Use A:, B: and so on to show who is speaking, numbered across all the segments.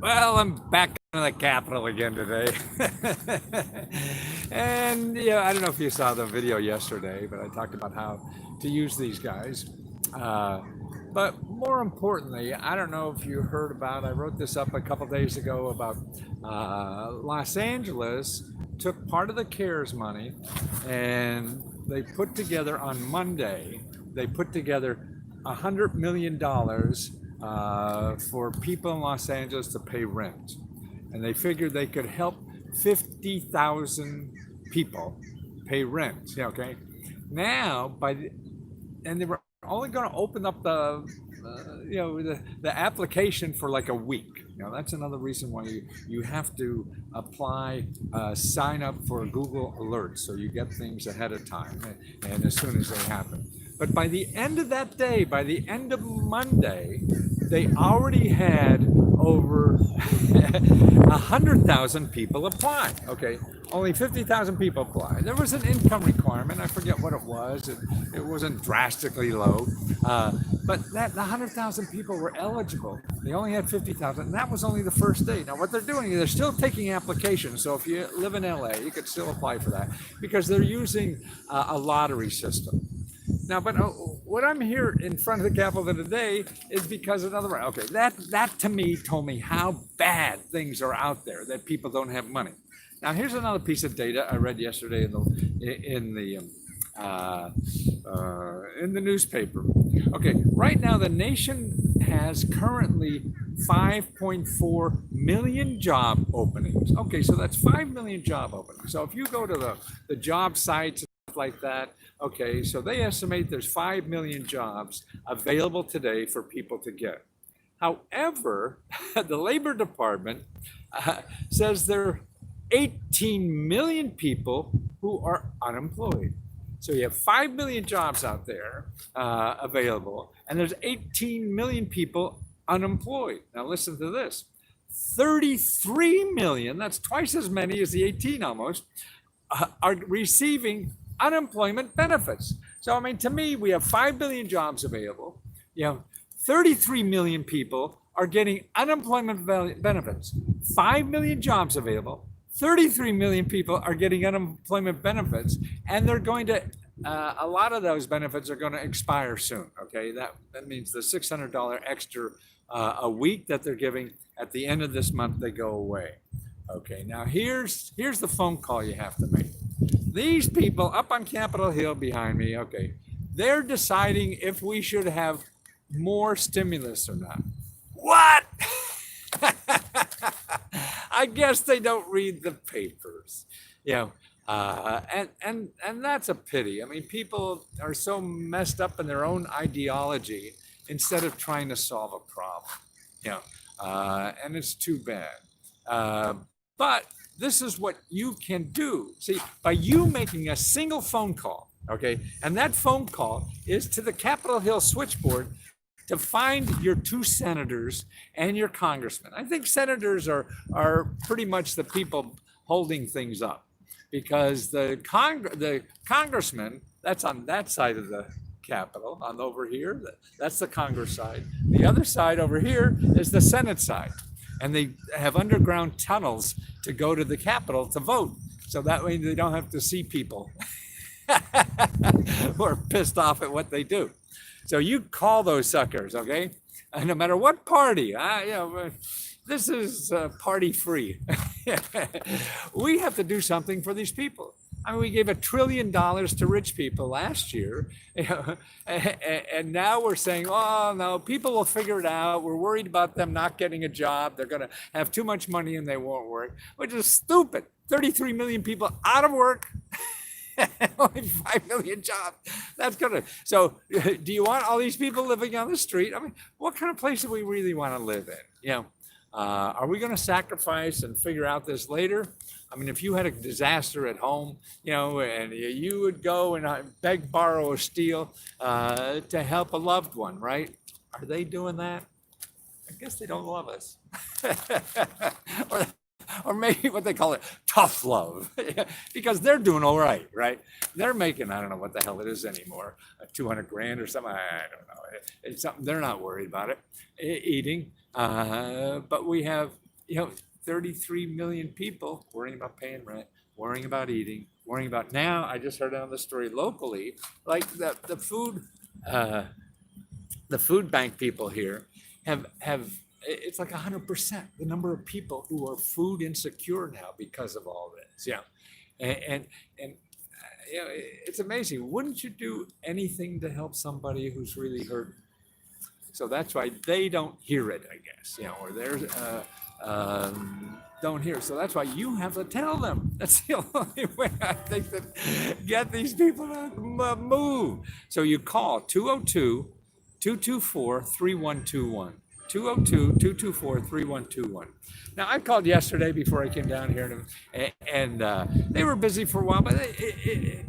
A: Well, I'm back in the Capitol again today. And yeah, I don't know if you saw the video yesterday, but I talked about how to use these guys. Uh, but more importantly, I don't know if you heard about, I wrote this up a couple days ago about Los Angeles took part of the CARES money and they put together on Monday, they put together $100 million for people in Los Angeles to pay rent. And they figured they could help 50,000 people pay rent. Yeah, okay. Now, and they were only going to open up the application for like a week. That's another reason why you have to apply, sign up for Google Alerts so you get things ahead of time and as soon as they happen. But by the end of that day, by the end of Monday, they already had over 100,000 people apply. Okay, only 50,000 people applied. There was an income requirement. I forget what it was. It wasn't drastically low, but the 100,000 people were eligible. They only had 50,000, and that was only the first day. Now, what they're doing is they're still taking applications. So if you live in LA, you could still apply for that because they're using a lottery system. Now, but what I'm here in front of the Capitol today is because another, okay, that to me told me how bad things are out there, that people don't have money. Now, here's another piece of data I read yesterday in the newspaper. Okay, right now the nation has currently 5.4 million job openings. Okay, so that's 5 million job openings. So if you go to the job sites and stuff like that, okay, so they estimate there's 5 million jobs available today for people to get. However, the Labor Department says there are 18 million people who are unemployed. So you have 5 million jobs out there available, and there's 18 million people unemployed. Now listen to this. 33 million, that's twice as many as the 18 almost, are receiving unemployment benefits. So, I mean, to me, we have 5 million jobs available. 33 million people are getting unemployment benefits. 5 million jobs available. 33 million people are getting unemployment benefits, and they're going to, a lot of those benefits are going to expire soon. Okay, that means the $600 extra a week that they're giving at the end of this month, they go away. Okay, now here's the phone call you have to make. These people up on Capitol Hill behind me, okay, they're deciding if we should have more stimulus or not. What? I guess they don't read the papers, and that's a pity. I mean, people are so messed up in their own ideology instead of trying to solve a problem, and it's too bad. But this is what you can do. See, by you making a single phone call, okay, and that phone call is to the Capitol Hill switchboard to find your 2 senators and your congressman. I think senators are pretty much the people holding things up, because the congressman, that's on that side of the Capitol, on over here, that's the Congress side. The other side over here is the Senate side. And they have underground tunnels to go to the Capitol to vote. So that way they don't have to see people who are pissed off at what they do. So you call those suckers, okay? And no matter what party, this is party free. We have to do something for these people. I mean, we gave $1 trillion to rich people last year, and now we're saying, oh, no, people will figure it out. We're worried about them not getting a job. They're going to have too much money and they won't work, which is stupid. 33 million people out of work, only 5 million jobs. That's going to, so do you want all these people living on the street? I mean, what kind of place do we really want to live in? Are we going to sacrifice and figure out this later? I mean, if you had a disaster at home, and you would go and beg, borrow, or steal to help a loved one, right? Are they doing that? I guess they don't love us. Or maybe what they call it, tough love, because they're doing all right, right? They're making, I don't know what the hell it is anymore, 200 grand or something, I don't know. It's something, they're not worried about it, eating. But we have you know, 33 million people worrying about paying rent, worrying about eating, worrying about now. I just heard on the story locally, like uh, the food bank people here have it's like 100% the number of people who are food insecure now because of all this. Yeah, and you know, it's amazing. Wouldn't you do anything to help somebody who's really hurt? So that's why they don't hear it, I guess, you know, or they're don't hear. So that's why you have to tell them. That's the only way I think that get these people to move. So you call 202 224 3121. 202-224-3121. Now, I called yesterday before I came down here, and they were busy for a while, but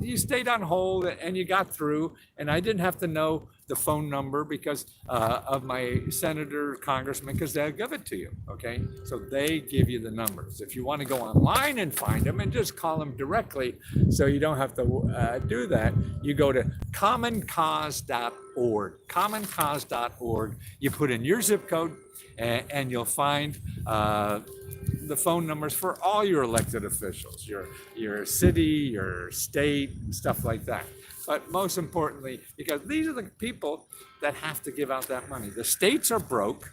A: you stayed on hold and you got through, and I didn't have to know the phone number because of my senator, congressman, because they'll give it to you, okay? So they give you the numbers. If you want to go online and find them and just call them directly so you don't have to do that, you go to commoncause.org, commoncause.org. You put in your zip code and you'll find the phone numbers for all your elected officials, your city, your state, and stuff like that. But most importantly, because these are the people that have to give out that money. The states are broke.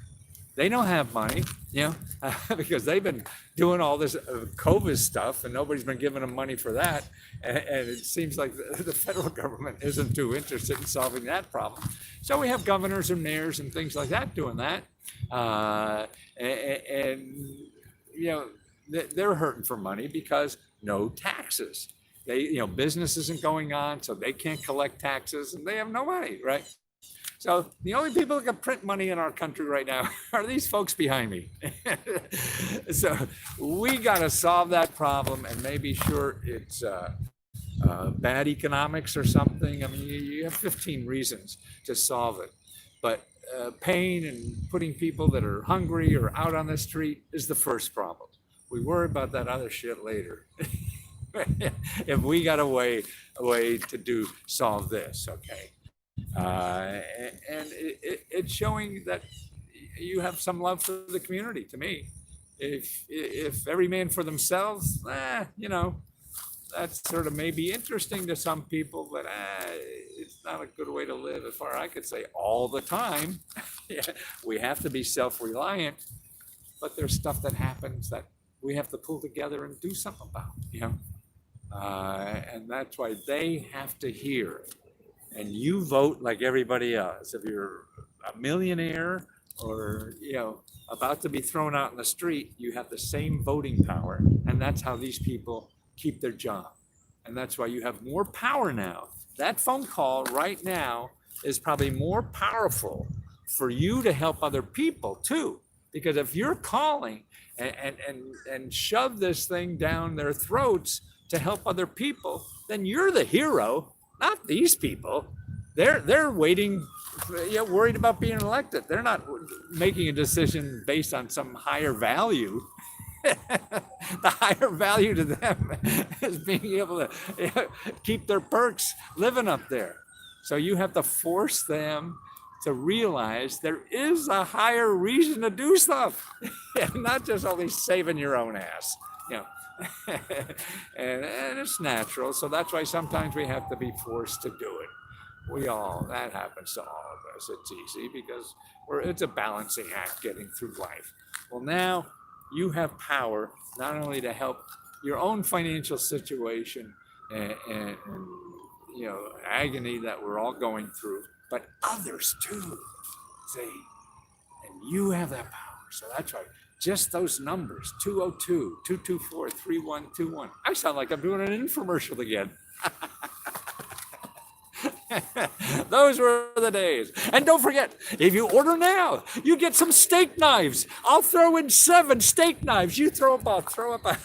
A: They don't have money, you know, because they've been doing all this COVID stuff and nobody's been giving them money for that. And it seems like the federal government isn't too interested in solving that problem. So we have governors and mayors and things like that doing that. And you know, they're hurting for money because no taxes. Business isn't going on, so they can't collect taxes and they have no money, right? So the only people that can print money in our country right now are these folks behind me. So we got to solve that problem, and maybe sure it's bad economics or something. I mean, you have 15 reasons to solve it, but pain and putting people that are hungry or out on the street is the first problem. We worry about that other shit later. If we got a way to solve this, okay? And it's showing that you have some love for the community. To me, if every man for themselves, you know, that's sort of maybe interesting to some people, but it's not a good way to live, as far as I could say, all the time. Yeah, we have to be self-reliant, but there's stuff that happens that we have to pull together and do something about, you know. And that's why they have to hear. And you vote like everybody else. If you're a millionaire or, you know, about to be thrown out in the street, you have the same voting power. And that's how these people keep their job. And that's why you have more power now. That phone call right now is probably more powerful for you to help other people too. Because if you're calling and shove this thing down their throats to help other people, then you're the hero, not these people. They're waiting, you know, worried about being elected. They're not making a decision based on some higher value. The higher value to them is being able to, you know, keep their perks living up there. So you have to force them to realize there is a higher reason to do stuff, not just only saving your own ass, you know. and it's natural, so that's why sometimes we have to be forced to do it. That happens to all of us. It's easy because it's a balancing act getting through life. Well, now you have power not only to help your own financial situation and you know, agony that we're all going through, but others too. See, and you have that power. So that's right. Just those numbers, 202-224-3121. I sound like I'm doing an infomercial again. Those were the days. And don't forget, if you order now, you get some steak knives. I'll throw in 7 steak knives. You throw up a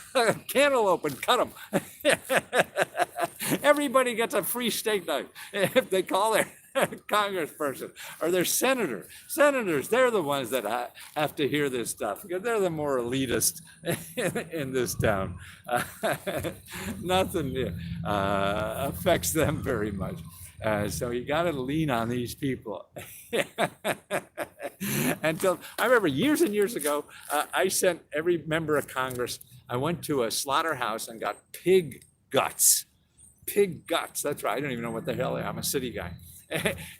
A: cantaloupe and cut them. Everybody gets a free steak knife if they call their congressperson or their senator. Senators, they're the ones that have to hear this stuff because they're the more elitist in this town. Nothing affects them very much. So you got to lean on these people. And until I remember years and years ago, I sent every member of Congress. I went to a slaughterhouse and got pig guts. Pig guts. That's right. I don't even know what the hell they are. I'm a city guy.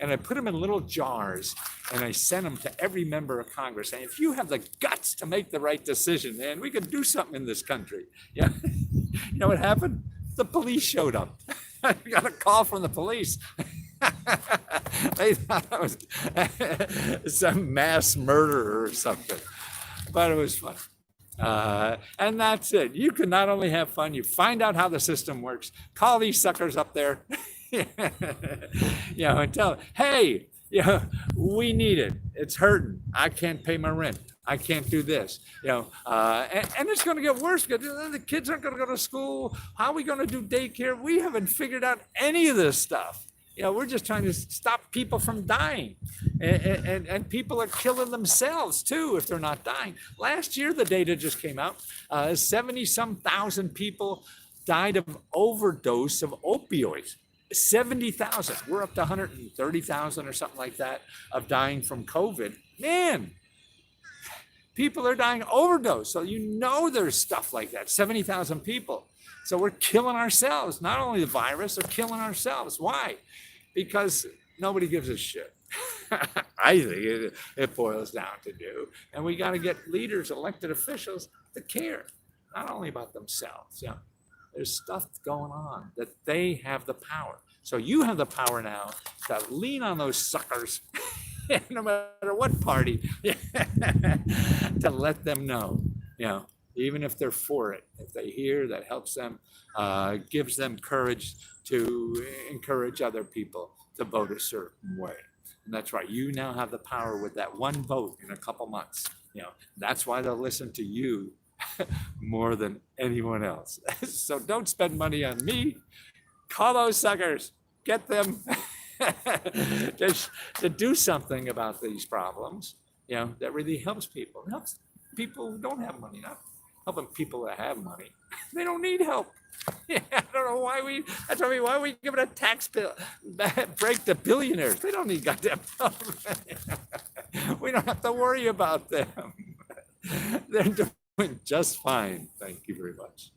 A: And I put them in little jars and I sent them to every member of Congress saying, if you have the guts to make the right decision, man, we could do something in this country. Yeah. You know what happened? The police showed up. I got a call from the police. They thought I was some mass murderer or something, but it was fun. And that's it. You can not only have fun, you find out how the system works, call these suckers up there, and tell them, hey, we need it. It's hurting. I can't pay my rent. I can't do this, and it's going to get worse because the kids aren't going to go to school. How are we going to do daycare? We haven't figured out any of this stuff. We're just trying to stop people from dying, and people are killing themselves too if they're not dying. Last year, the data just came out. 70-some thousand people died of overdose of opioids. 70,000. We're up to 130,000 or something like that of dying from COVID. Man, people are dying overdose. So there's stuff like that. 70,000 people. So we're killing ourselves. Not only the virus, we're killing ourselves. Why? Because nobody gives a shit. I think it boils down to do. And we got to get leaders, elected officials to care, not only about themselves. There's stuff going on that they have the power. So you have the power now to lean on those suckers, no matter what party, to let them know, even if they're for it, if they hear that helps them, gives them courage to encourage other people to vote a certain way. And that's right. You now have the power with that one vote in a couple months. That's why they'll listen to you more than anyone else. So don't spend money on me. Call those suckers. Get them to do something about these problems, that really helps people. It helps people who don't have money, not helping people that have money. They don't need help. I don't know why why we give it a tax bill break to billionaires. They don't need goddamn help. We don't have to worry about them. They're doing just fine. Thank you very much.